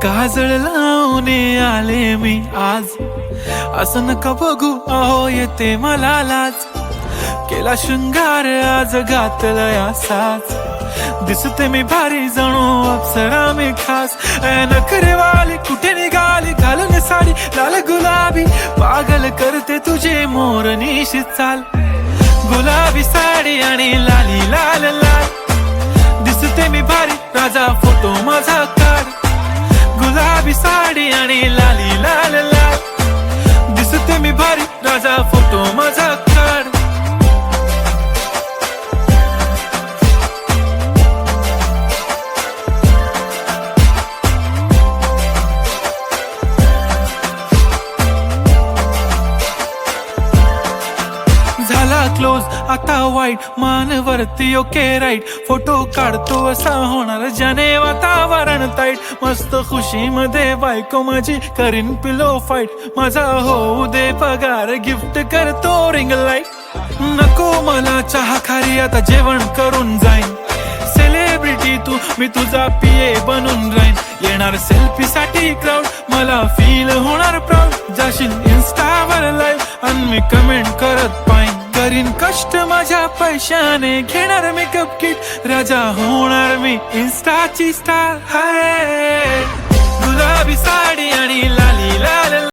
काजळ लावून आले मी आज, असं नका बघू अहो येते मला लाज. केला शृंगार आज घातलाय असाच, दिसते मी भारी जणू अप्सरा मी खास. नखरेवाली कुठे निघाली घालून साडी लाल गुलाबी, पागल करते तुझे मोरनीशी चाल. गुलाबी साडी आणि लाली लाल लाल, दिसते मी भारी राजा फोटो माझा काढ. गुलाबी साडी आणि लाली लाल लाल, दिसते मी भारी राजा फोटो माझा काढ. झाला क्लोज आता वाईट, मानवरती ओके राईट. फोटो काढतो असा होणार ज्याने वातावरण ताईट. मस्त खुशी मध्ये बायको माझी करीन पिलो फाईट. माझा होऊ दे पगार गिफ्ट करतो रिंग लाईट. नको मला चहा खारी आता जेवण करून जाईन. सेलिब्रिटी तू मी तुझा पिये बनून राहीन. येणार सेल्फी साठी क्राऊड मला फील होणार प्राऊड. जाशील इन्स्टावर लाईव्ह आणि मी कमेंट करत पाईन. करीन कष्ट माझ्या पैशाने घेणार मेकअप किट. राजा होणार मी इन्स्टाची स्टार. हाय गुलाबी साडी आणि लाली लाल